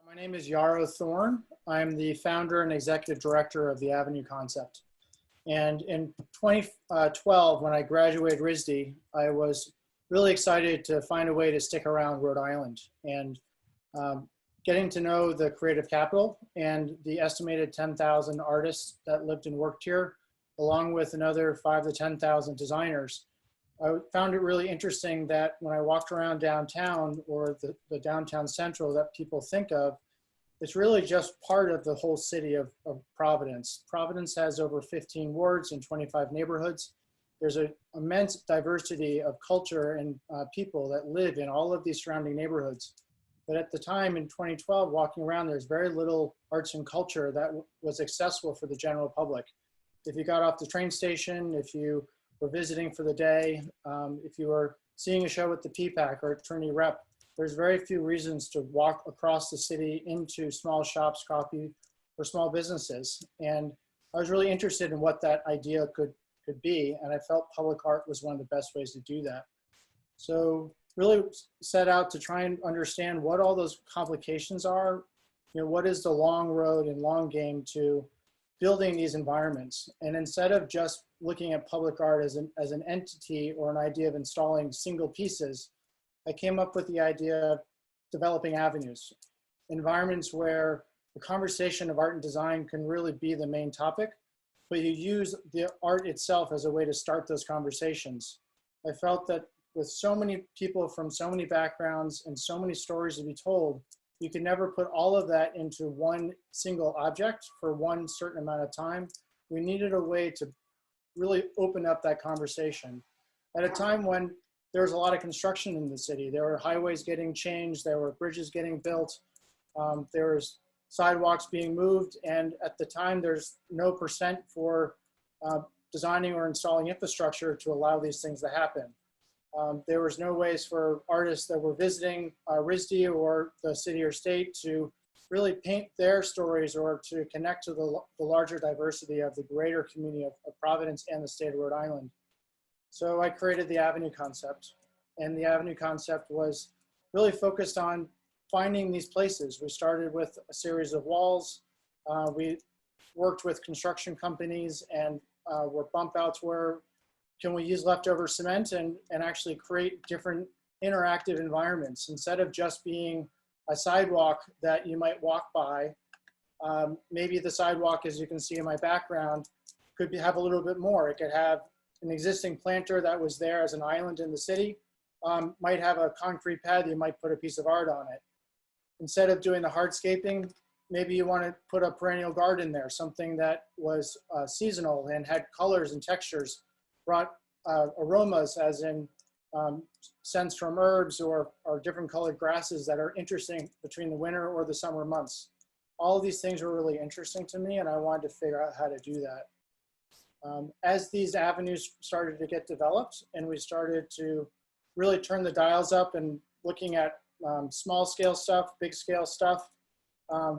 My name is Yarrow Thorne. I'm the founder and executive director of the Avenue Concept. And in 2012, when I graduated RISD, I was really excited to find a way to stick around Rhode Island and getting to know the creative capital and the estimated 10,000 artists that lived and worked here, along with another 5,000 to 10,000 designers. I found it really interesting that when I walked around downtown or the downtown central that people think of, it's really just part of the whole city of Providence. Providence has over 15 wards and 25 neighborhoods. There's an immense diversity of culture and people that live in all of these surrounding neighborhoods. But at the time in 2012, walking around, there's very little arts and culture that was accessible for the general public. If you got off the train station, if you were visiting for the day, if you were seeing a show at the PPAC or Attorney Rep, there's very few reasons to walk across the city into small shops, coffee, or small businesses. And I was really interested in what that idea could be, and I felt public art was one of the best ways to do that. So really set out to try and understand what all those complications are. You know, what is the long road and long game to building these environments? And instead of just looking at public art as an entity or an idea of installing single pieces, I came up with the idea of developing avenues, environments where the conversation of art and design can really be the main topic, but you use the art itself as a way to start those conversations. I felt that with so many people from so many backgrounds and so many stories to be told, you can never put all of that into one single object for one certain amount of time. We needed a way to really open up that conversation. At a time when there was a lot of construction in the city, there were highways getting changed, there were bridges getting built, there was sidewalks being moved, and at the time there's no percent for designing or installing infrastructure to allow these things to happen. There was no ways for artists that were visiting RISD or the city or state to really paint their stories or to connect to the larger diversity of the greater community of Providence and the state of Rhode Island. So I created the Avenue Concept, and the Avenue Concept was really focused on finding these places. We started with a series of walls. We worked with construction companies and were bump outs where can we use leftover cement and actually create different interactive environments instead of just being a sidewalk that you might walk by. Maybe the sidewalk, as you can see in my background, could have a little bit more. It could have an existing planter that was there as an island in the city, might have a concrete pad, you might put a piece of art on it. Instead of doing the hardscaping, maybe you want to put a perennial garden there, something that was seasonal and had colors and textures, brought aromas as in scents from herbs or different colored grasses that are interesting between the winter or the summer months. All of these things were really interesting to me, and I wanted to figure out how to do that. As these avenues started to get developed and we started to really turn the dials up and looking at small scale stuff, big scale stuff,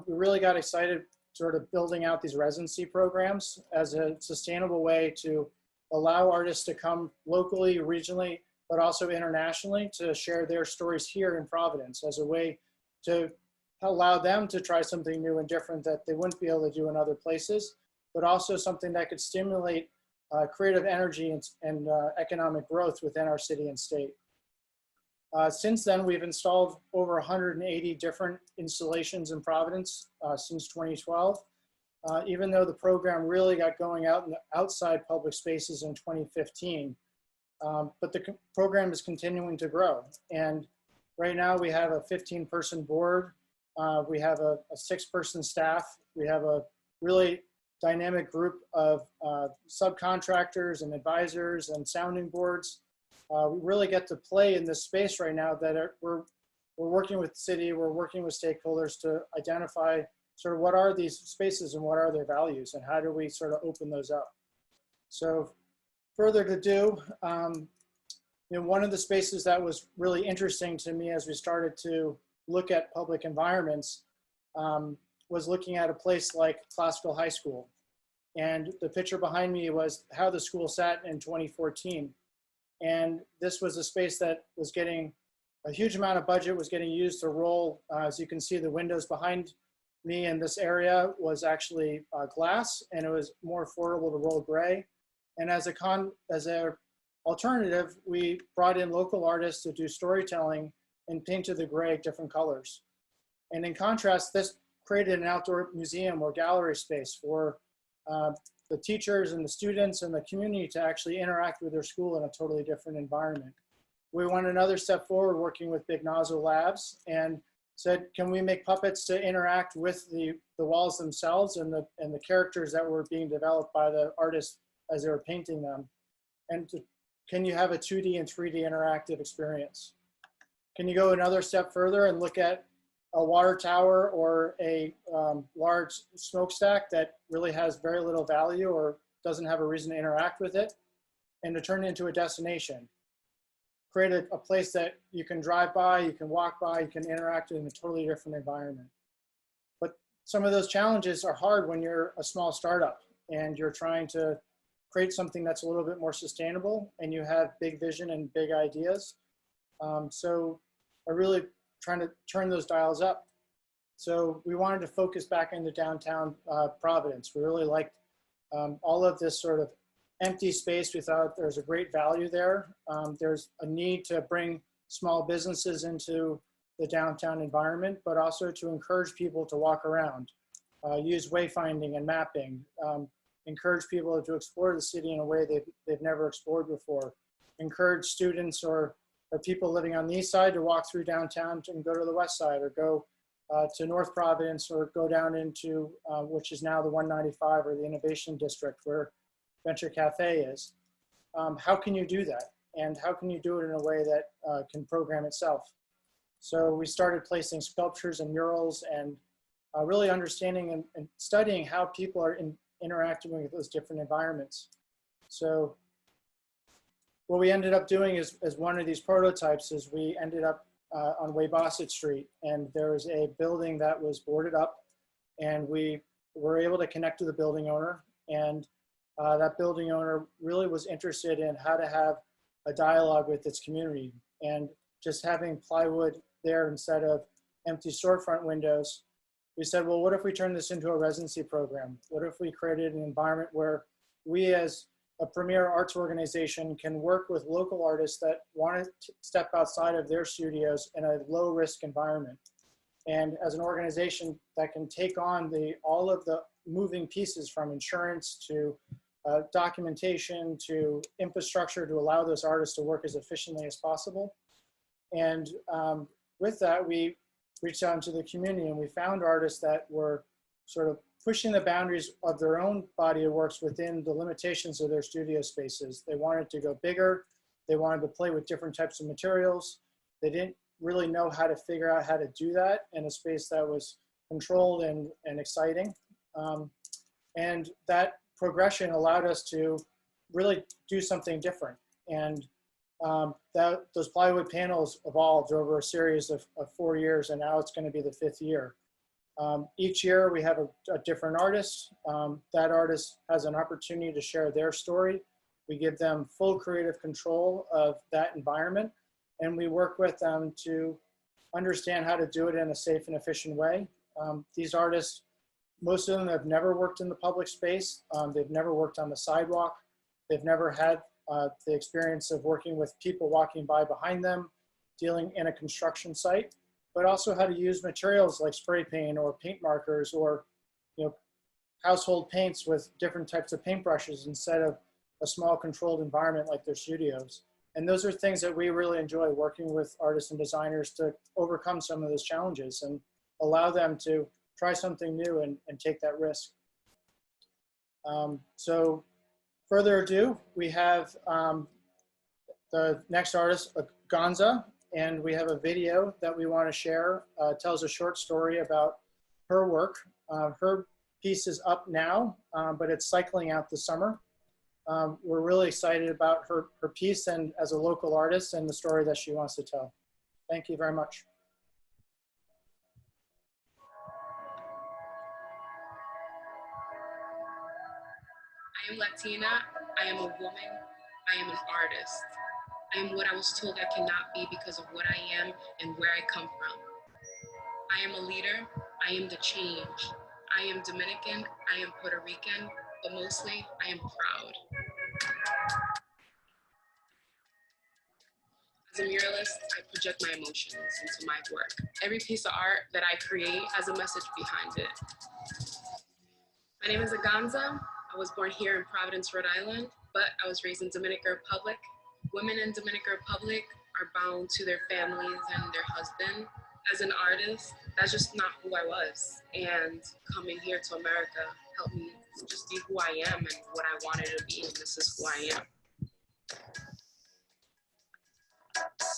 we really got excited sort of building out these residency programs as a sustainable way to allow artists to come locally, regionally, but also internationally to share their stories here in Providence as a way to allow them to try something new and different that they wouldn't be able to do in other places, but also something that could stimulate creative energy and economic growth within our city and state. Since then, we've installed over 180 different installations in Providence since 2012, even though the program really got going out in the outside public spaces in 2015. But the program is continuing to grow. And right now we have a 15-person board. We have a 6-person staff. We have a really dynamic group of subcontractors and advisors and sounding boards. We really get to play in this space right now that we're working with the city, we're working with stakeholders to identify sort of what are these spaces and what are their values and how do we sort of open those up. So further to do, you know, one of the spaces that was really interesting to me as we started to look at public environments was looking at a place like Classical High School. And the picture behind me was how the school sat in 2014. And this was a space that was getting a huge amount of budget was getting used to roll. As you can see, the windows behind me in this area was actually glass, and it was more affordable to roll gray. And as a alternative, we brought in local artists to do storytelling and painted the gray different colors. And in contrast, this created an outdoor museum or gallery space for the teachers and the students and the community to actually interact with their school in a totally different environment. We went another step forward working with Big Gonzo Labs and said, can we make puppets to interact with the walls themselves and the characters that were being developed by the artists as they were painting them? And can you have a 2D and 3D interactive experience? Can you go another step further and look at a water tower or a large smokestack that really has very little value or doesn't have a reason to interact with it, and to turn it into a destination? Create a place that you can drive by, you can walk by, you can interact in a totally different environment. But some of those challenges are hard when you're a small startup and you're trying to create something that's a little bit more sustainable and you have big vision and big ideas. So I really trying to turn those dials up. So we wanted to focus back into downtown Providence. We really liked all of this sort of empty space. We thought there's a great value there. There's a need to bring small businesses into the downtown environment, but also to encourage people to walk around, use wayfinding and mapping, encourage people to explore the city in a way they've never explored before, encourage students or people living on the east side to walk through downtown and go to the west side, or go to North Providence, or go down into, which is now the 195 or the Innovation District where Venture Cafe is. How can you do that? And how can you do it in a way that can program itself? So we started placing sculptures and murals and really understanding and studying how people are interacting with those different environments. So what we ended up doing is, as one of these prototypes, is we ended up on Weybosset Street, and there was a building that was boarded up, and we were able to connect to the building owner, and that building owner really was interested in how to have a dialogue with its community, and just having plywood there instead of empty storefront windows. We said, well, what if we turn this into a residency program? What if we created an environment where we, as a premier arts organization, can work with local artists that want to step outside of their studios in a low risk environment? And as an organization that can take on all of the moving pieces, from insurance to documentation to infrastructure, to allow those artists to work as efficiently as possible. And with that, we reached out into the community, and we found artists that were sort of pushing the boundaries of their own body of works within the limitations of their studio spaces. They wanted to go bigger. They wanted to play with different types of materials. They didn't really know how to figure out how to do that in a space that was controlled and exciting. And that progression allowed us to really do something different. And those plywood panels evolved over a series of 4 years, and now it's going to be the 5th year. Each year we have a different artist. That artist has an opportunity to share their story. We give them full creative control of that environment, and we work with them to understand how to do it in a safe and efficient way. These artists, most of them have never worked in the public space. They've never worked on the sidewalk. They've never had the experience of working with people walking by behind them, dealing in a construction site, but also how to use materials like spray paint or paint markers, or household paints with different types of paintbrushes instead of a small controlled environment like their studios. And those are things that we really enjoy, working with artists and designers to overcome some of those challenges and allow them to try something new and take that risk. So further ado, we have the next artist, AGONZA, and we have a video that we want to share. Tells a short story about her work. Her piece is up now, but it's cycling out this summer. We're really excited about her piece, and as a local artist, and the story that she wants to tell. Thank you very much. I am Latina, I am a woman, I am an artist. I am what I was told I cannot be because of what I am and where I come from. I am a leader. I am the change. I am Dominican. I am Puerto Rican, but mostly I am proud. As a muralist, I project my emotions into my work. Every piece of art that I create has a message behind it. My name is AGONZA. I was born here in Providence, Rhode Island, but I was raised in Dominican Republic. Women in Dominican Republic are bound to their families and their husband. As an artist, that's just not who I was. And coming here to America helped me just be who I am and what I wanted to be, and this is who I am.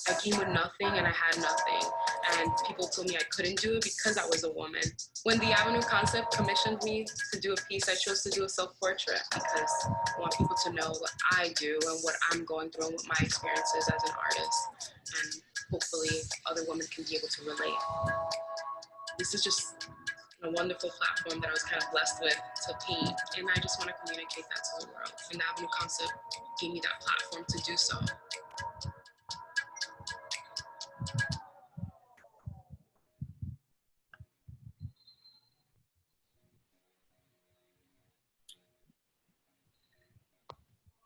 I came with nothing and I had nothing, and people told me I couldn't do it because I was a woman. When the Avenue Concept commissioned me to do a piece, I chose to do a self-portrait because I want people to know what I do and what I'm going through and what my experience is as an artist, and hopefully other women can be able to relate. This is just a wonderful platform that I was kind of blessed with to paint, and I just want to communicate that to the world, and the Avenue Concept gave me that platform to do so.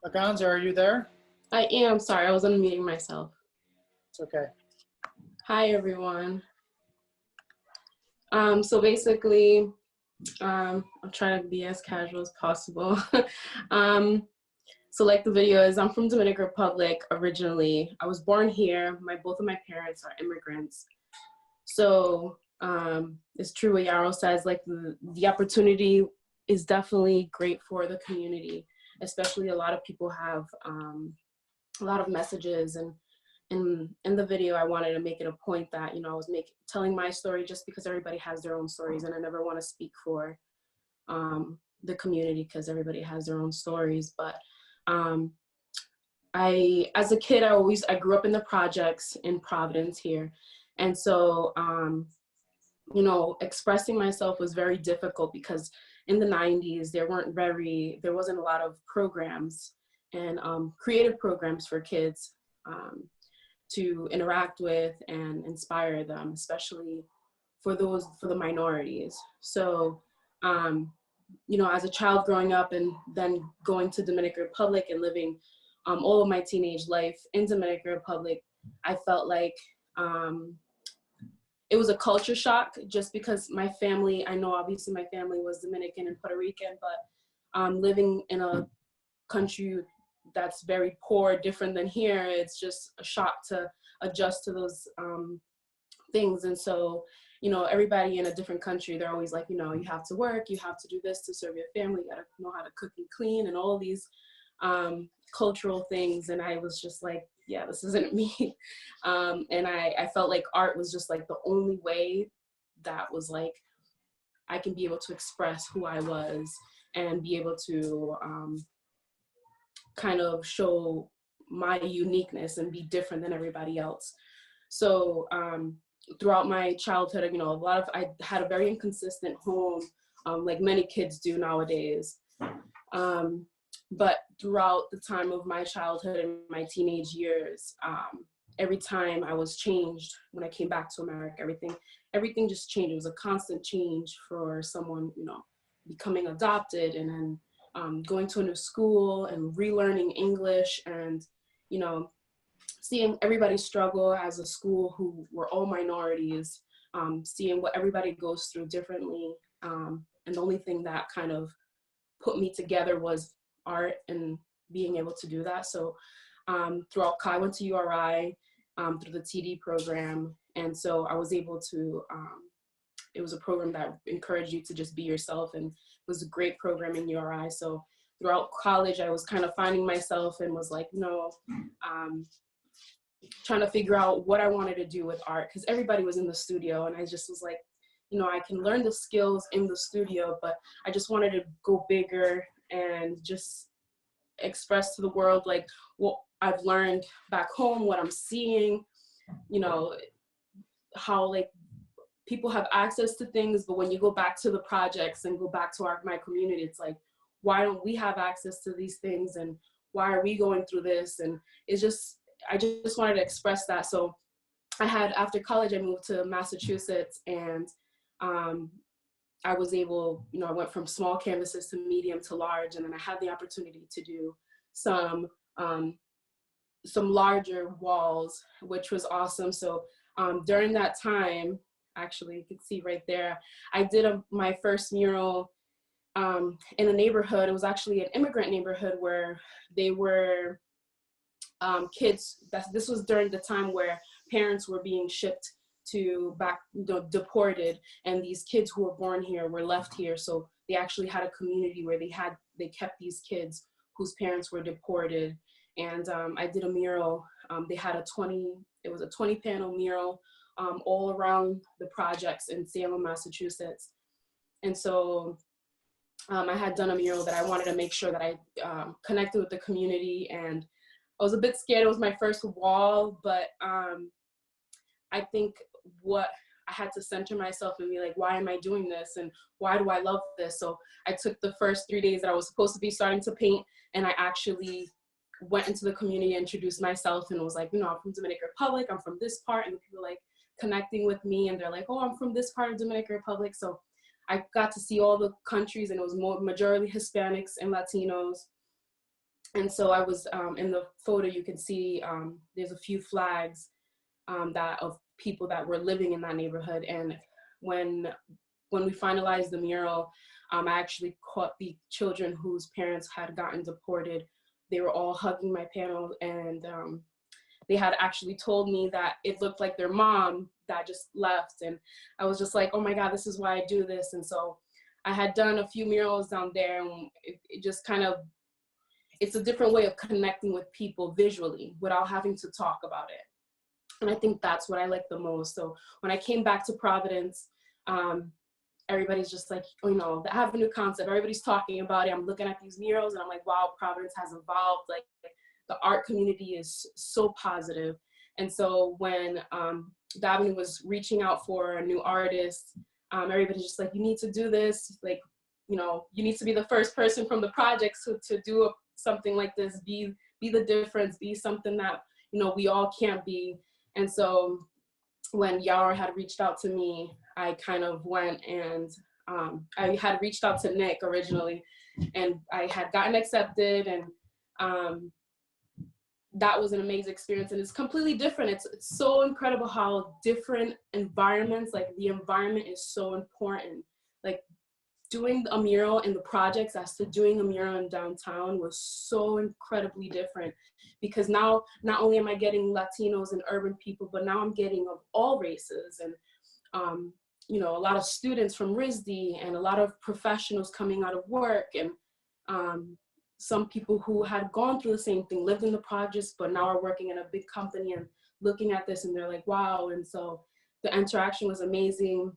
AGONZA, are you there? I am. Sorry, I was unmuting myself. It's okay. Hi, everyone. So basically, I'm trying to be as casual as possible. So like the video is, I'm from Dominican Republic originally. I was born here. Both of my parents are immigrants. So it's true what Yarrow says, like the opportunity is definitely great for the community, especially a lot of people have a lot of messages, and in the video I wanted to make it a point that, you know, I was telling my story just because everybody has their own stories, and I never want to speak for the community because everybody has their own stories. But as a kid, I grew up in the projects in Providence here, and so you know, expressing myself was very difficult because in the 90s there wasn't a lot of programs and creative programs for kids to interact with and inspire them, especially for the minorities. So you know, as a child growing up and then going to Dominican Republic and living all of my teenage life in Dominican Republic, I felt like it was a culture shock just because my family, I know obviously my family was Dominican and Puerto Rican, but living in a country that's very poor, different than here, it's just a shock to adjust to those things. And so, you know, everybody in a different country, they're always like, you know, you have to work, you have to do this to serve your family, you gotta know how to cook and clean and all these cultural things. And I was just like, yeah, this isn't me. And I felt like art was just like the only way that was like, I can be able to express who I was and be able to kind of show my uniqueness and be different than everybody else. So throughout my childhood, you know, I had a very inconsistent home, like many kids do nowadays. But throughout the time of my childhood and my teenage years, every time I was changed, when I came back to America, everything just changed. It was a constant change for someone, you know, becoming adopted and then going to a new school and relearning English and, you know, seeing everybody struggle as a school who were all minorities, seeing what everybody goes through differently. And the only thing that kind of put me together was art and being able to do that. So throughout, I went to URI through the TD program. And so I was able to, it was a program that encouraged you to just be yourself, and it was a great program in URI. So throughout college, I was kind of finding myself and was like, no, trying to figure out what I wanted to do with art, because everybody was in the studio, and I just was like, you know, I can learn the skills in the studio, but I just wanted to go bigger and just express to the world like what I've learned back home, what I'm seeing, you know, how like people have access to things, but when you go back to the projects and go back to my community, it's like, why don't we have access to these things, and why are we going through this? And it's just, I just wanted to express that. So I had, after college, I moved to Massachusetts, and I was able, I went from small canvases to medium to large, and then I had the opportunity to do some larger walls, which was awesome. So during that time, actually, you can see right there, I did my first mural in a neighborhood. It was actually an immigrant neighborhood where they were kids. This was during the time where parents were being shipped to back, deported, and these kids who were born here were left here. So they actually had a community where they kept these kids whose parents were deported. And I did a mural. They had it was a 20 panel mural all around the projects in Salem, Massachusetts. And so I had done a mural that I wanted to make sure that I connected with the community, and I was a bit scared. It was my first wall, but I think what I had to center myself and be like, why am I doing this? And why do I love this? So I took the first 3 days that I was supposed to be starting to paint, and I actually went into the community, introduced myself, and was like, I'm from Dominican Republic, I'm from this part, and people like connecting with me, and they're like, oh, I'm from this part of Dominican Republic. So I got to see all the countries, and it was majority Hispanics and Latinos. And so I was, in the photo, you can see there's a few flags of people that were living in that neighborhood. And when we finalized the mural, I actually caught the children whose parents had gotten deported. They were all hugging my panel, and they had actually told me that it looked like their mom that just left. And I was just like, oh my God, this is why I do this. And so I had done a few murals down there, and it just kind of, it's a different way of connecting with people visually without having to talk about it. And I think that's what I like the most. So when I came back to Providence, everybody's just like, the Avenue concept, everybody's talking about it. I'm looking at these murals, and I'm like, wow, Providence has evolved. Like, the art community is so positive. And so when the Avenue was reaching out for a new artist, everybody's just like, you need to do this. Like, you need to be the first person from the project to do something like this, be the difference, be something that, we all can't be. And so when Yarrow had reached out to me, I kind of went, and I had reached out to Nick originally, and I had gotten accepted, and that was an amazing experience. And it's completely different. It's so incredible how different environments, like the environment is so important. Like, doing a mural in the projects as to doing a mural in downtown was so incredibly different, because now not only am I getting Latinos and urban people, but now I'm getting of all races, and a lot of students from RISD, and a lot of professionals coming out of work, and some people who had gone through the same thing, lived in the projects, but now are working in a big company and looking at this, and they're like, wow. And so the interaction was amazing.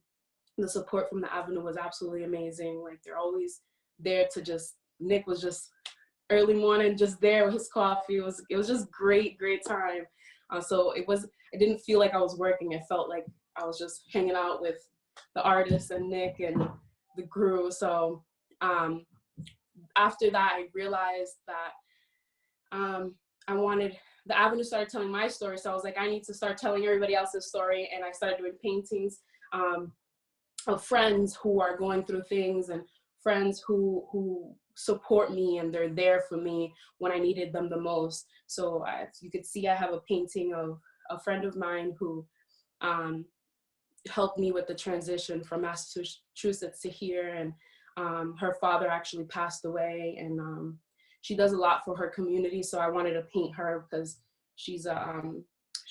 The support from the Avenue was absolutely amazing. Like, they're always there to Nick was just early morning, just there with his coffee. It was just great time. So it didn't feel like I was working. It felt like I was just hanging out with the artists and Nick and the crew. So after that, I realized that the Avenue started telling my story. So I was like, I need to start telling everybody else's story. And I started doing paintings of friends who are going through things, and friends who support me, and they're there for me when I needed them the most. So you could see I have a painting of a friend of mine who helped me with the transition from Massachusetts to here. And her father actually passed away, and she does a lot for her community. So I wanted to paint her because she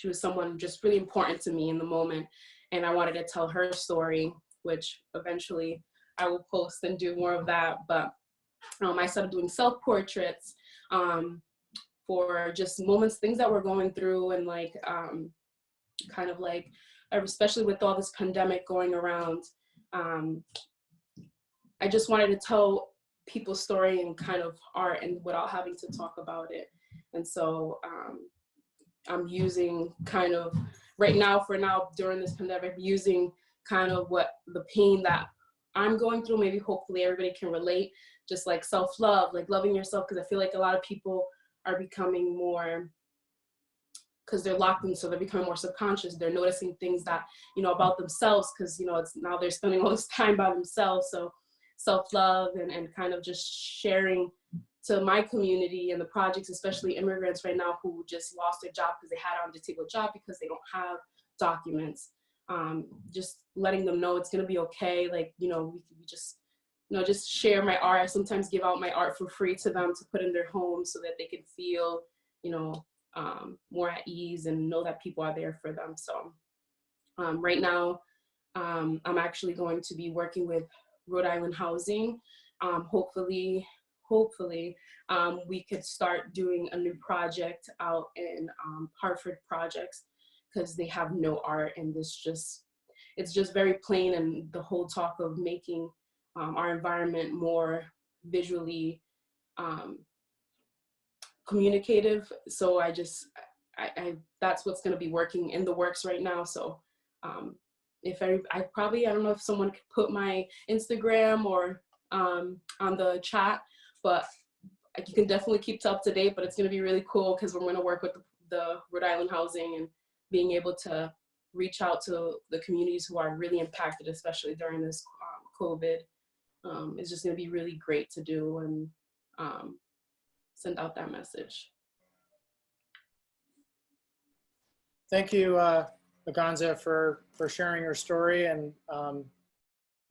was someone just really important to me in the moment. And I wanted to tell her story, which eventually I will post and do more of that. But I started doing self-portraits for just moments, things that we're going through, and like kind of like, especially with all this pandemic going around, I just wanted to tell people's story and kind of art, and without having to talk about it. And so I'm using kind of right now, during this pandemic, using kind of what the pain that I'm going through, maybe hopefully everybody can relate, just like self-love, like loving yourself. Because I feel like a lot of people are becoming more because they're locked in, so they're becoming more subconscious. They're noticing things that, you know, about themselves, because, you know, it's now they're spending all this time by themselves. So self-love and kind of just sharing to my community and the projects, especially immigrants right now who just lost their job because they had an undetectable job because they don't have documents. Just letting them know it's gonna be okay. Like, you know, we just, you know, just share my art. I sometimes give out my art for free to them to put in their homes so that they can feel, you know, more at ease and know that people are there for them. So right now, I'm actually going to be working with Rhode Island Housing. Hopefully, we could start doing a new project out in Hartford Projects, because they have no art, and it's just very plain, and the whole talk of making our environment more visually communicative. So I that's what's going to be working in the works right now. So I don't know if someone could put my Instagram or on the chat, but you can definitely keep up to date. But it's going to be really cool because we're going to work with the Rhode Island Housing, and being able to reach out to the communities who are really impacted, especially during this COVID. It's just going to be really great to do, and send out that message. Thank you, AGONZA, for sharing your story and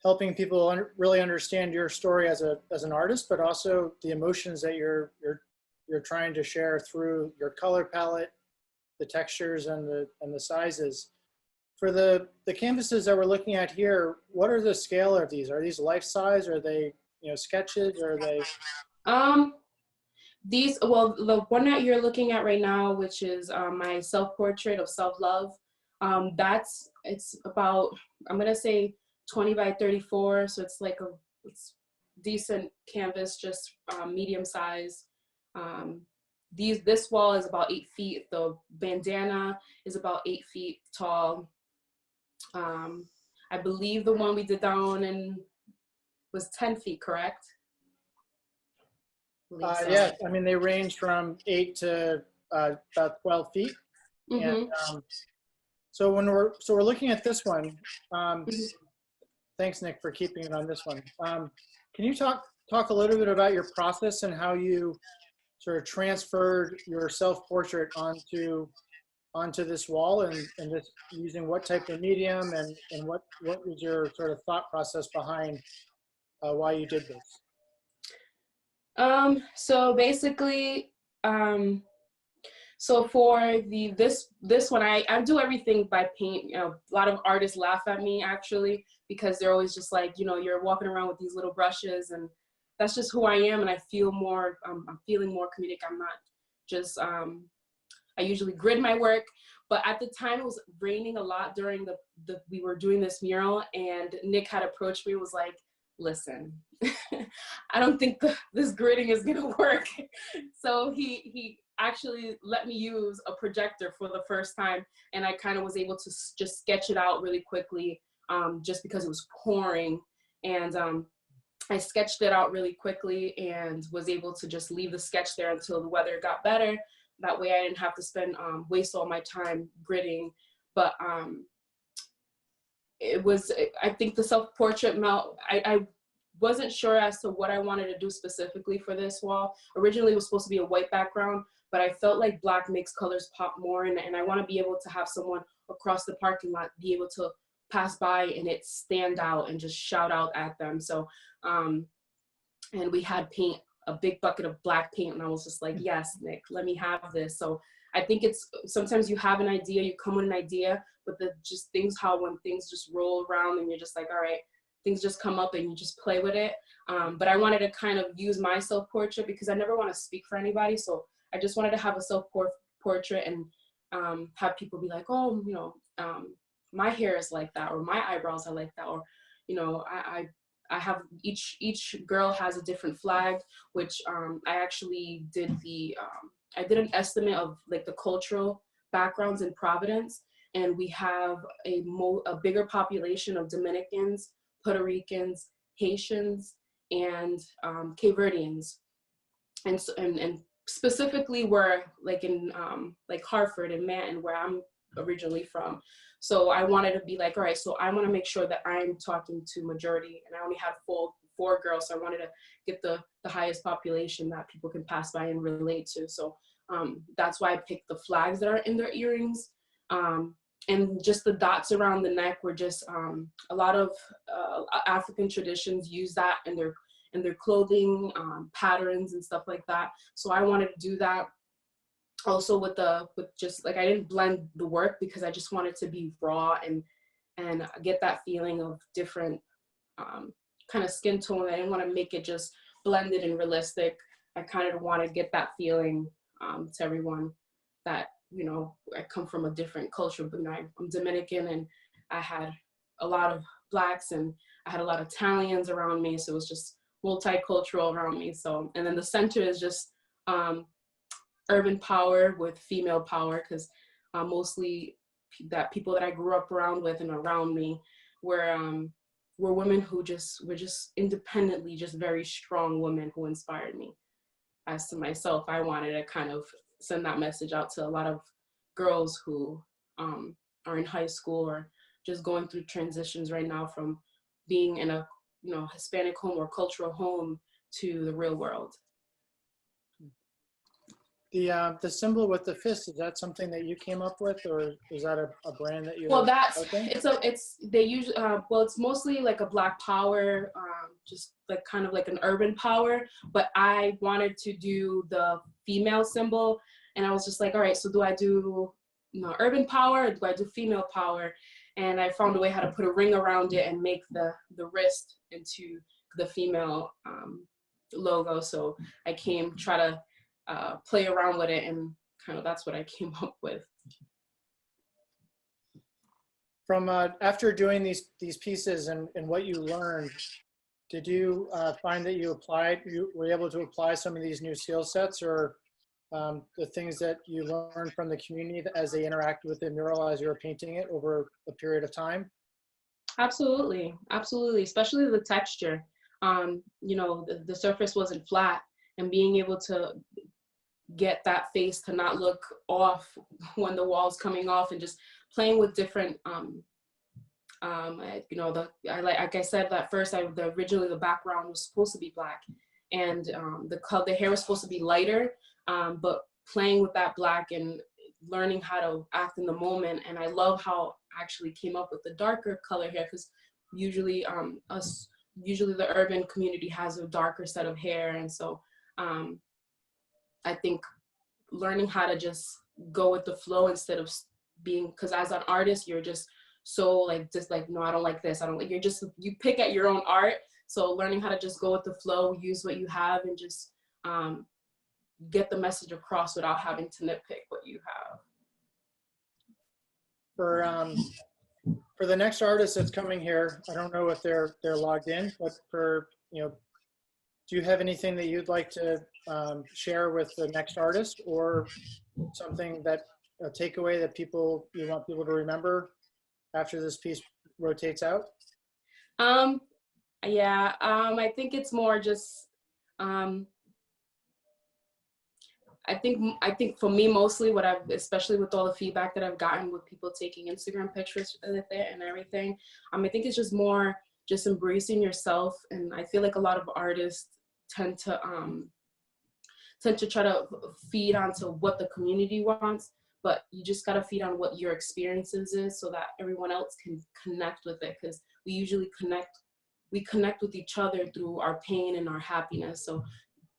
helping people really understand your story as an artist, but also the emotions that you're trying to share through your color palette, the textures, and the sizes. For the canvases that we're looking at here, what are the scale of these? Are these life size? Are they, you know, sketches? Or are they? Well, the one that you're looking at right now, which is my self-portrait of self-love, it's about, I'm gonna say 20 by 34. So it's like it's decent canvas, just medium size. This wall is about 8 feet. The bandana is about 8 feet tall. I believe the one we did down in was 10 feet, correct? So. Yeah, I mean, they range from 8 to about 12 feet. Mm-hmm. And so we're looking at this one. Thanks, Nick, for keeping it on this one. Can you talk a little bit about your process and how you sort of transferred your self-portrait onto this wall, and just using what type of medium, and what was your sort of thought process behind why you did this? So basically, so for this one, I do everything by paint. You know, a lot of artists laugh at me actually, because they're always just like, you know, you're walking around with these little brushes, and that's just who I am. And I feel more, I'm feeling more comedic. I'm not just, I usually grid my work, but at the time it was raining a lot during we were doing this mural, and Nick had approached me and was like, listen, I don't think this gridding is gonna work. So he actually let me use a projector for the first time, and I kind of was able to just sketch it out really quickly, just because it was pouring. And I sketched it out really quickly and was able to just leave the sketch there until the weather got better. That way I didn't have to spend, waste all my time gridding. But I think the self-portrait I wasn't sure as to what I wanted to do specifically for this wall. Originally it was supposed to be a white background, but I felt like black makes colors pop more, and I want to be able to have someone across the parking lot be able to pass by and it stand out and just shout out at them. So, and we had paint, a big bucket of black paint, and I was just like, yes, Nick, let me have this. So I think it's, sometimes you have an idea, you come with an idea, but when things just roll around and you're just like, all right, things just come up and you just play with it. But I wanted to kind of use my self-portrait because I never want to speak for anybody. So I just wanted to have a self-portrait and have people be like, oh, you know, my hair is like that, or my eyebrows are like that, or, you know, I have, each girl has a different flag, which I actually did I did an estimate of like the cultural backgrounds in Providence, and we have a bigger population of Dominicans, Puerto Ricans, Haitians, and Cape Verdeans. And specifically where like in like Hartford and Manton, where I'm originally from. So I wanted to be like, all right, so I want to make sure that I'm talking to majority, and I only had four girls, so I wanted to get the highest population that people can pass by and relate to. So that's why I picked the flags that are in their earrings. And just the dots around the neck were just a lot of African traditions use that in their clothing patterns and stuff like that. So I wanted to do that. Also with just like, I didn't blend the work because I just wanted to be raw and get that feeling of different kind of skin tone. I didn't want to make it just blended and realistic. I kind of want to get that feeling to everyone that, you know, I come from a different culture, but you know, I'm Dominican, and I had a lot of Blacks and I had a lot of Italians around me. So it was just multicultural around me. So, and then the center is just urban power with female power, because mostly that people that I grew up around with and around me were women who were just independently, just very strong women who inspired me. As to myself, I wanted to kind of send that message out to a lot of girls who are in high school or just going through transitions right now from being in a, you know, Hispanic home or cultural home to the real world. The symbol with the fist, is that something that you came up with, or is that a brand that you? Well, it's mostly like a Black power, just like kind of like an urban power, but I wanted to do the female symbol, and I was just like, all right, so do I do, you know, urban power, or do I do female power? And I found a way how to put a ring around it and make the wrist into the female logo. So I try to play around with it, and kind of that's what I came up with. From after doing these pieces and what you learned, did you find that you were able to apply some of these new skill sets, or the things that you learned from the community as they interacted with the mural as you were painting it over a period of time? Absolutely, absolutely, especially the texture. You know, the surface wasn't flat, and being able to get that face to not look off when the wall's coming off, and just playing with different you know, like I said, that first originally the background was supposed to be Black, and the hair was supposed to be lighter, but playing with that Black and learning how to act in the moment. And I love how I actually came up with the darker color hair, because usually the urban community has a darker set of hair, and so I think learning how to just go with the flow instead of being, because as an artist, you're just so like, no, I don't like this, I don't like, you pick at your own art. So learning how to just go with the flow, use what you have, and just get the message across without having to nitpick what you have. For the next artist that's coming here, I don't know if they're logged in, but for, you know, do you have anything that you'd like to share with the next artist, or something that a takeaway that you want people to remember after this piece rotates out? Yeah, I think it's more just, I think for me, mostly especially with all the feedback that I've gotten with people taking Instagram pictures with it and everything, I think it's just more just embracing yourself. And I feel like a lot of artists tend to try to feed onto what the community wants, but you just gotta feed on what your experiences is, so that everyone else can connect with it, because we usually connect with each other through our pain and our happiness. So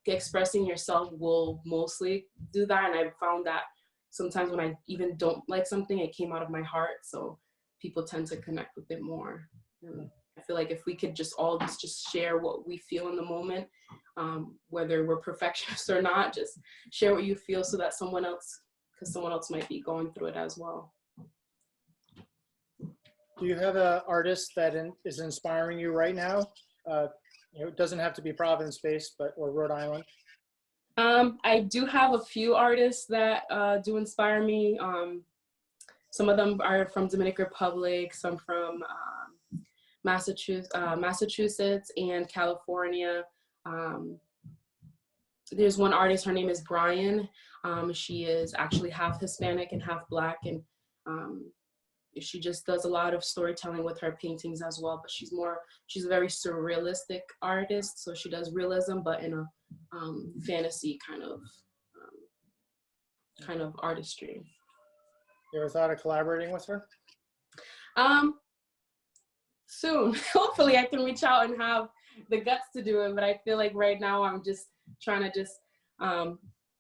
expressing yourself will mostly do that, and I've found that sometimes when I even don't like something, it came out of my heart, so people tend to connect with it more. And I feel like if we could just all just share what we feel in the moment, whether we're perfectionists or not, just share what you feel, so that someone else might be going through it as well. Do you have an artist that is inspiring you right now? You know, it doesn't have to be Providence-based, or Rhode Island. I do have a few artists that do inspire me. Some of them are from Dominican Republic, some from Massachusetts and California. there's one artist, her name is Brian. She is actually half Hispanic and half Black, and she just does a lot of storytelling with her paintings as well, but she's a very surrealistic artist, so she does realism, but in a fantasy kind of artistry. You ever thought of collaborating with her? Soon. Hopefully I can reach out and have the guts to do it, but I feel like right now I'm just trying to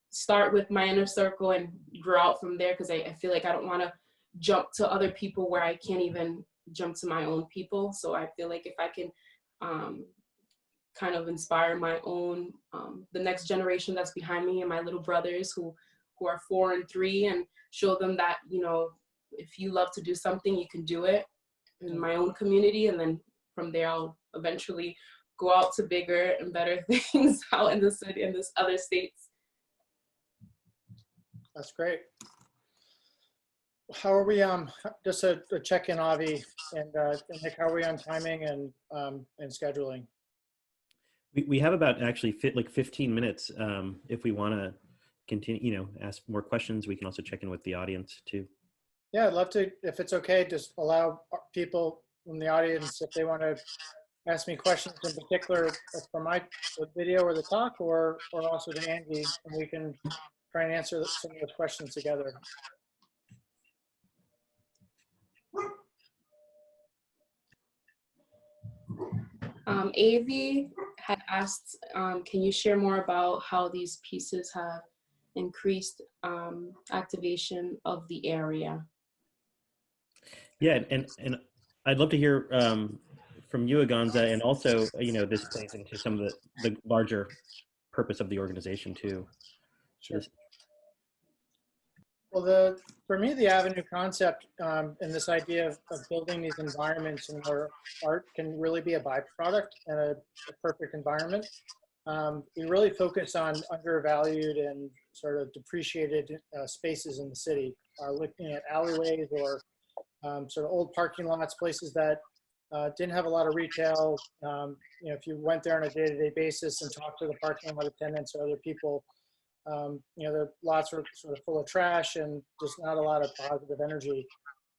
start with my inner circle and grow out from there, because I feel like I don't want to jump to other people where I can't even jump to my own people. So I feel like if I can kind of inspire my own, the next generation that's behind me and my little brothers who are 4 and 3, and show them that, you know, if you love to do something, you can do it in my own community. And then from there, I'll eventually go out to bigger and better things out in the city, in this other states. That's great. How are we, just a check-in, Avi, and Nick, how are we on timing and scheduling? We have about actually 15 minutes. If we want to continue, you know, ask more questions, we can also check in with the audience too. Yeah, I'd love to, if it's okay, just allow people in the audience, if they want to ask me questions in particular for the video or the talk, or also to Angie, and we can try and answer some of those questions together. Avi had asked, can you share more about how these pieces have increased activation of the area? Yeah, and I'd love to hear from you, AGONZA, and also, you know, this plays into some of the larger purpose of the organization too. Sure. Well, for me, the Avenue concept and this idea of building these environments and where art can really be a byproduct and a perfect environment. We really focus on undervalued and sort of depreciated spaces in the city, looking at alleyways or sort of old parking lots, places that didn't have a lot of retail. You know, if you went there on a day-to-day basis and talked to the parking lot attendants or other people, you know, the lots were sort of full of trash and just not a lot of positive energy.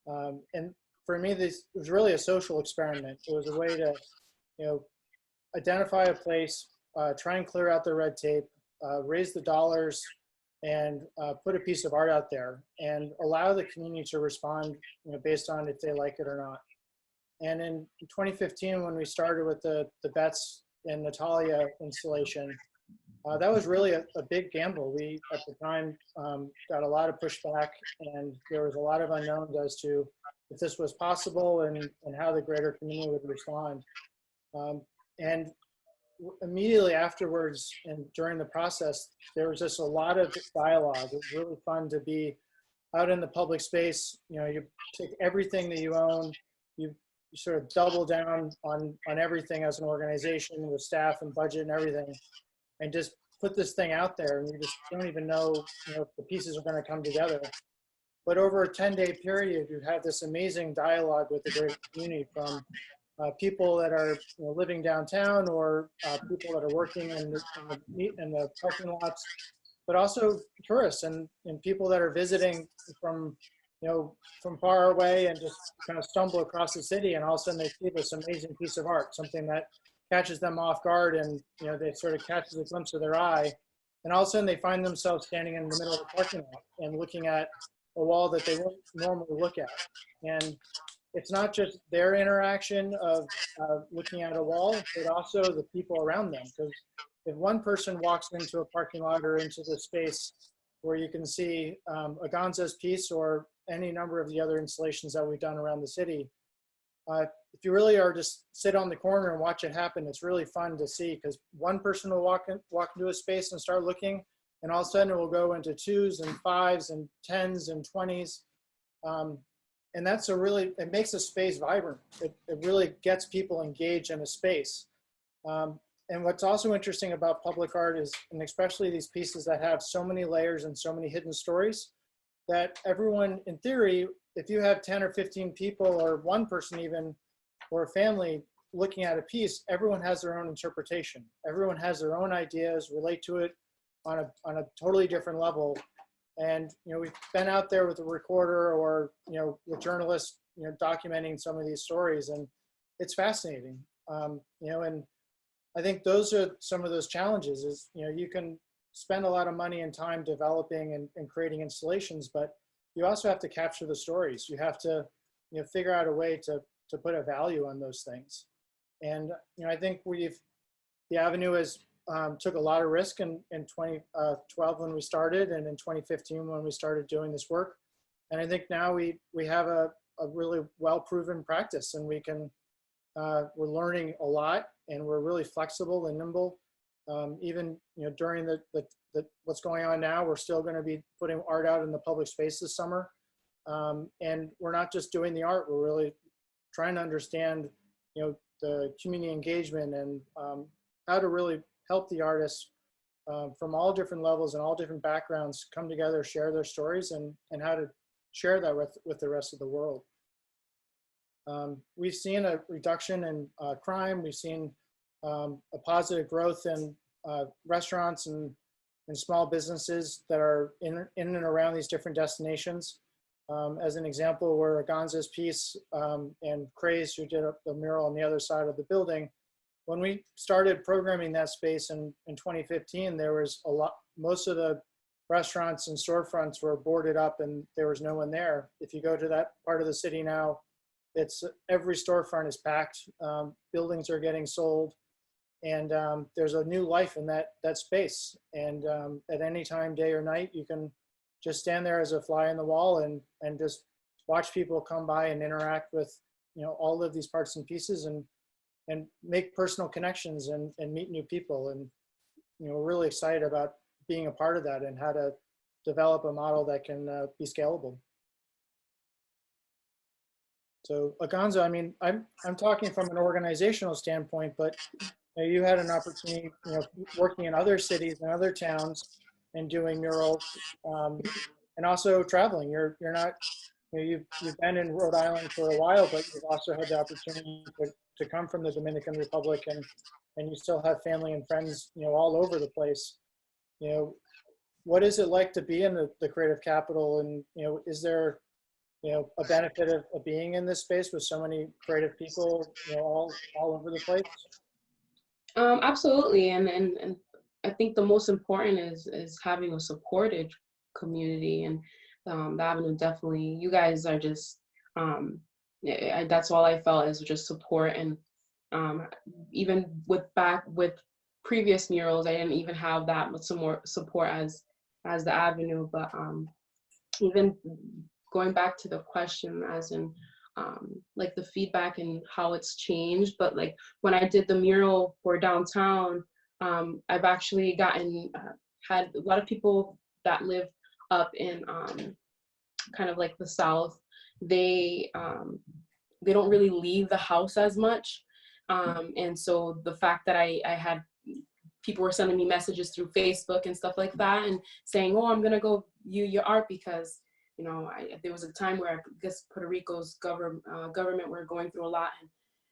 And for me, this was really a social experiment. It was a way to, you know, identify a place, try and clear out the red tape, raise the dollars, and put a piece of art out there and allow the community to respond, you know, based on if they like it or not. And in 2015, when we started with the Bets and Natalia installation, that was really a big gamble. We, at the time, got a lot of pushback, and there was a lot of unknowns as to if this was possible and how the greater community would respond. And immediately afterwards and during the process, there was just a lot of dialogue. It was really fun to be out in the public space. You know, you take everything that you own, you sort of double down on everything as an organization with staff and budget and everything, and just put this thing out there, and you just don't even know, you know, if the pieces are going to come together. But over a 10-day period, you have this amazing dialogue with the greater community, from people that are, you know, living downtown, or people that are working in the parking lots, but also tourists and people that are visiting from, you know, from far away and just kind of stumble across the city, and all of a sudden they see this amazing piece of art, something that catches them off guard, and, you know, they sort of catches a glimpse of their eye, and all of a sudden they find themselves standing in the middle of the parking lot and looking at a wall that they wouldn't normally look at. And it's not just their interaction of looking at a wall, but also the people around them. Because if one person walks into a parking lot or into the space where you can see AGONZA's piece or any number of the other installations that we've done around the city, if you really are just sit on the corner and watch it happen, it's really fun to see, because one person will walk into a space and start looking, and all of a sudden it will go into 2s and 5s and 10s and 20s. And that's it makes a space vibrant. It really gets people engaged in a space. And what's also interesting about public art is, and especially these pieces that have so many layers and so many hidden stories, that everyone, in theory, if you have 10 or 15 people, or one person even, or a family looking at a piece, everyone has their own interpretation. Everyone has their own ideas, relate to it on a totally different level. And, you know, we've been out there with a recorder or, you know, with journalists, you know, documenting some of these stories, and it's fascinating. You know, and I think those are some of those challenges is, you know, you can spend a lot of money and time developing and creating installations, but you also have to capture the stories. You have to, you know, figure out a way to put a value on those things. And, you know, I think the Avenue has took a lot of risk in 2012 when we started, and in 2015 when we started doing this work. And I think now we have a really well-proven practice, and we can, we're learning a lot, and we're really flexible and nimble. Even, you know, during the what's going on now, we're still going to be putting art out in the public space this summer. And we're not just doing the art, we're really trying to understand, you know, the community engagement and how to really help the artists from all different levels and all different backgrounds come together, share their stories, and how to share that with the rest of the world. We've seen a reduction in crime. We've seen a positive growth in restaurants and small businesses that are in and around these different destinations. As an example, where AGONZA's piece and Craze, who did the mural on the other side of the building, when we started programming that space in 2015, there was most of the restaurants and storefronts were boarded up and there was no one there. If you go to that part of the city now, it's every storefront is packed, buildings are getting sold, and there's a new life in that space. And at any time, day or night, you can just stand there as a fly on the wall and just watch people come by and interact with, you know, all of these parts and pieces, and make personal connections and meet new people. And, you know, we're really excited about being a part of that and how to develop a model that can be scalable. So AGONZA, I mean, I'm talking from an organizational standpoint, but you know, you had an opportunity, you know, working in other cities and other towns and doing murals, and also traveling. You're not, you know, you've been in Rhode Island for a while, but you've also had the opportunity to come from the Dominican Republic, and you still have family and friends, you know, all over the place. You know, what is it like to be in the creative capital, and, you know, is there, you know, a benefit of being in this space with so many creative people, you know, all over the place? Absolutely, and I think the most important is having a supported community, and the Avenue definitely. You guys are just that's all I felt is just support, and even with previous murals, I didn't even have that much more support as the Avenue, but even going back to the question as in like the feedback and how it's changed, but like when I did the mural for downtown, I've actually had a lot of people that live up in kind of like the South. They don't really leave the house as much, and so the fact that I had people were sending me messages through Facebook and stuff like that, and saying, "Oh, I'm gonna go view your art," because, you know, there was a time where I guess Puerto Rico's government were going through a lot, and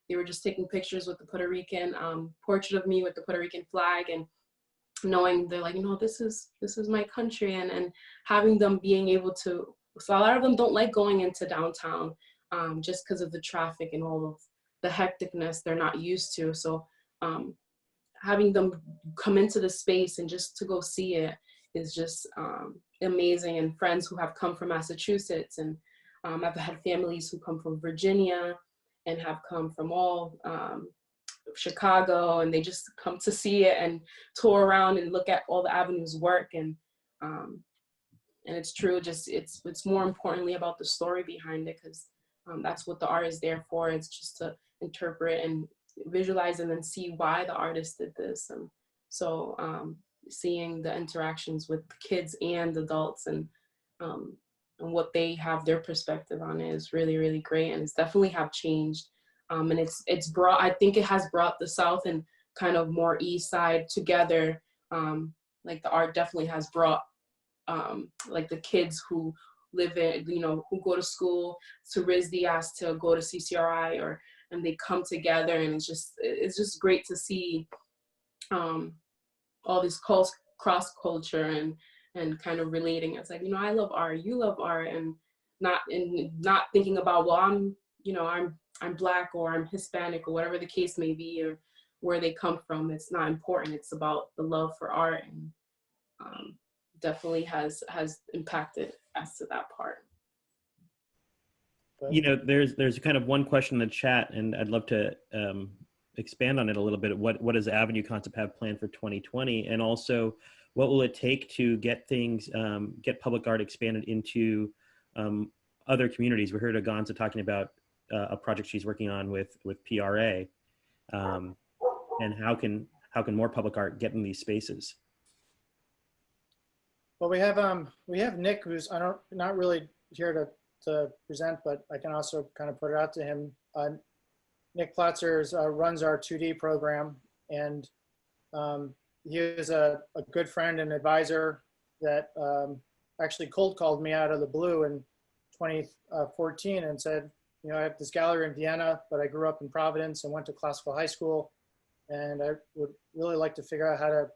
they were just taking pictures with the Puerto Rican portrait of me with the Puerto Rican flag, and knowing they're like, you know, this is my country, and having them being able to. So a lot of them don't like going into downtown just because of the traffic and all of the hecticness they're not used to. So having them come into the space and just to go see it is just amazing. And friends who have come from Massachusetts, and I've had families who come from Virginia and have come from all Chicago, and they just come to see it and tour around and look at all the Avenue's work. And it's true, just it's more importantly about the story behind it, because that's what the art is there for. It's just to interpret and visualize and then see why the artist did this. And so seeing the interactions with kids and adults, and what they have their perspective on it is really, really great. And it's definitely have changed. And it's brought, I think it has brought the South and kind of more East Side together. Like the art definitely has brought like the kids who live in, you know, who go to school to RISD as to go to CCRI, and they come together, and it's just great to see all these cross culture and kind of relating. It's like, you know, I love art, you love art, and not thinking about, well, I'm Black or I'm Hispanic or whatever the case may be, or where they come from. It's not important. It's about the love for art, and definitely has impacted as to that part. You know, there's kind of one question in the chat, and I'd love to expand on it a little bit. What does Avenue Concept have planned for 2020? And also, what will it take to get things, get public art expanded into other communities? We heard AGONZA talking about a project she's working on with PRA. And how can more public art get in these spaces? Well, we have Nick, who's not really here to present, but I can also kind of put it out to him. Nick Platzer runs our 2D program, and he is a good friend and advisor that actually cold called me out of the blue in 2014 and said, you know, I have this gallery in Vienna, but I grew up in Providence and went to classical high school, and I would really like to figure out how to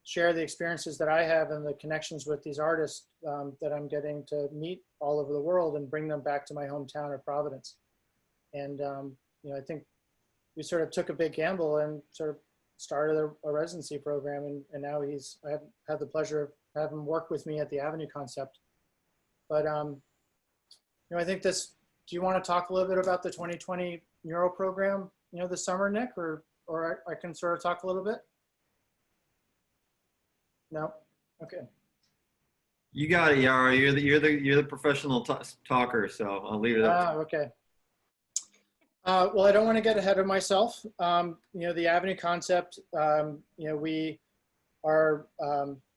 share the experiences that I have and the connections with these artists that I'm getting to meet all over the world and bring them back to my hometown of Providence. And you know, I think we sort of took a big gamble and sort of started a residency program, and now I have had the pleasure of having him work with me at the Avenue Concept. But you know, I think this. Do you want to talk a little bit about the 2020 mural program, you know, this summer, Nick, or I can sort of talk a little bit? No? Okay. You got it, Yarrow. You're the professional talker, so I'll leave it up. Okay. Well, I don't want to get ahead of myself. You know, the Avenue Concept, you know, we are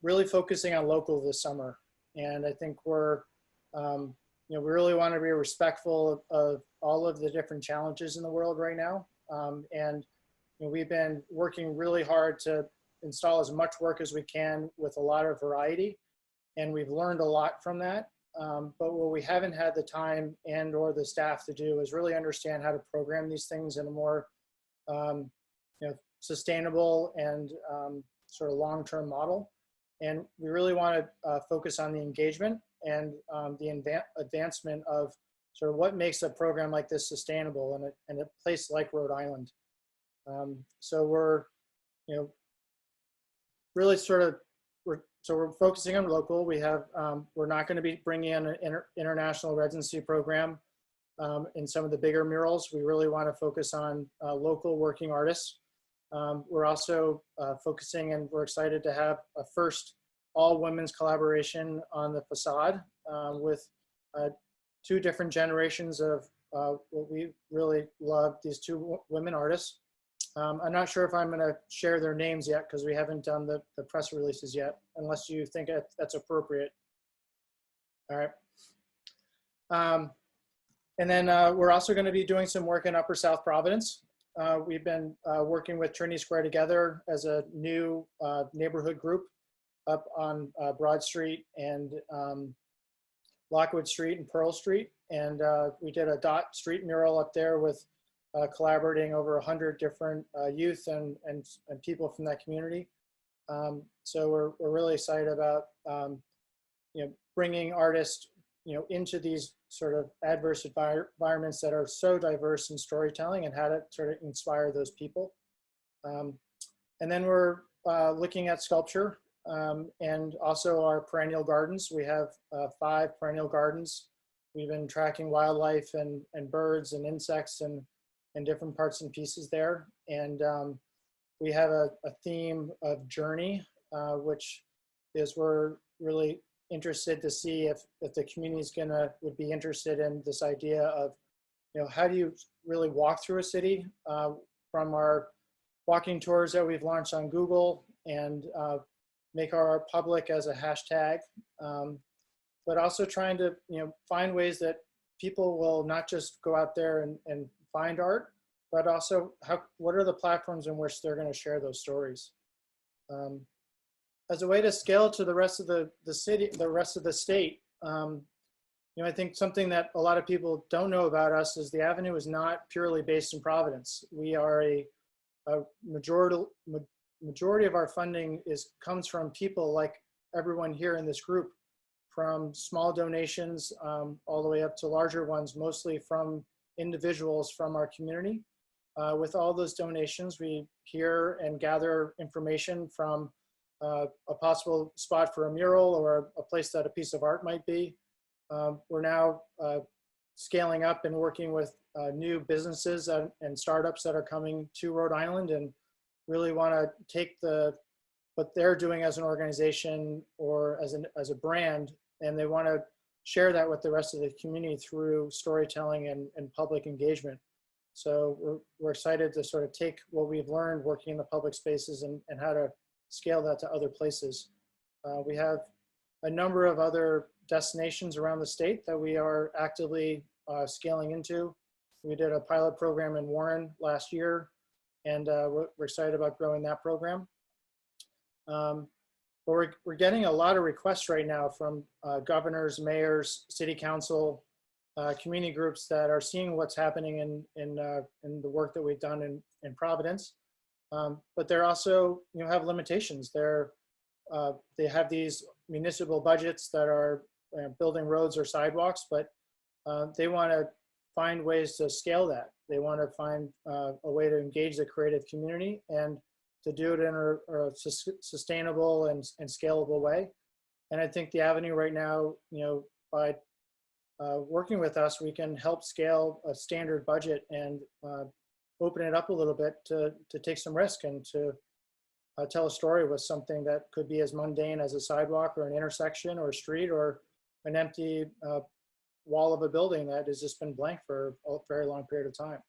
really focusing on local this summer, and I think we're, you know, we really want to be respectful of all of the different challenges in the world right now, and you know, we've been working really hard to install as much work as we can with a lot of variety, and we've learned a lot from that. But what we haven't had the time and or the staff to do is really understand how to program these things in a more you know, sustainable and sort of long-term model. And we really want to focus on the engagement and the advancement of sort of what makes a program like this sustainable in a place like Rhode Island. So we're, you know, really sort of, we're focusing on local. We have, we're not going to be bringing in an international residency program in some of the bigger murals. We really want to focus on local working artists. We're also focusing, and we're excited to have a first all women's collaboration on the facade with 2 different generations of what we really love, these 2 women artists. I'm not sure if I'm going to share their names yet because we haven't done the press releases yet, unless you think that's appropriate. All right. And then we're also going to be doing some work in Upper South Providence. We've been working with Trinity Square Together as a new neighborhood group up on Broad Street and Lockwood Street and Pearl Street. And we did a dot street mural up there with collaborating over 100 different youth and people from that community. So we're really excited about you know, bringing artists, you know, into these sort of adverse environments that are so diverse in storytelling, and how to sort of inspire those people. And then we're looking at sculpture and also our perennial gardens. We have 5 perennial gardens. We've been tracking wildlife and birds and insects and different parts and pieces there. And we have a theme of journey, which is we're really interested to see if the community would be interested in this idea of, you know, how do you really walk through a city from our walking tours that we've launched on Google and make our art public as a hashtag, but also trying to, you know, find ways that people will not just go out there and find art, but also what are the platforms in which they're going to share those stories. As a way to scale to the rest of the city, the rest of the state, you know, I think something that a lot of people don't know about us is the Avenue is not purely based in Providence. We are a majority of our funding comes from people like everyone here in this group, from small donations all the way up to larger ones, mostly from individuals from our community. With all those donations, we hear and gather information from a possible spot for a mural or a place that a piece of art might be. We're now scaling up and working with new businesses and startups that are coming to Rhode Island, and really want to take what they're doing as an organization or as a brand, and they want to share that with the rest of the community through storytelling and public engagement. So we're excited to sort of take what we've learned working in the public spaces and how to scale that to other places. We have a number of other destinations around the state that we are actively scaling into. We did a pilot program in Warren last year, and we're excited about growing that program. But we're getting a lot of requests right now from governors, mayors, city council, community groups that are seeing what's happening in the work that we've done in Providence. But they're also, have limitations. They have these municipal budgets that are building roads or sidewalks, but they want to find ways to scale that. They want to find a way to engage the creative community and to do it in a sustainable and scalable way. And I think the Avenue right now, by working with us, we can help scale a standard budget and open it up a little bit to take some risk and to tell a story with something that could be as mundane as a sidewalk or an intersection or a street or an empty wall of a building that has just been blank for a very long period of time.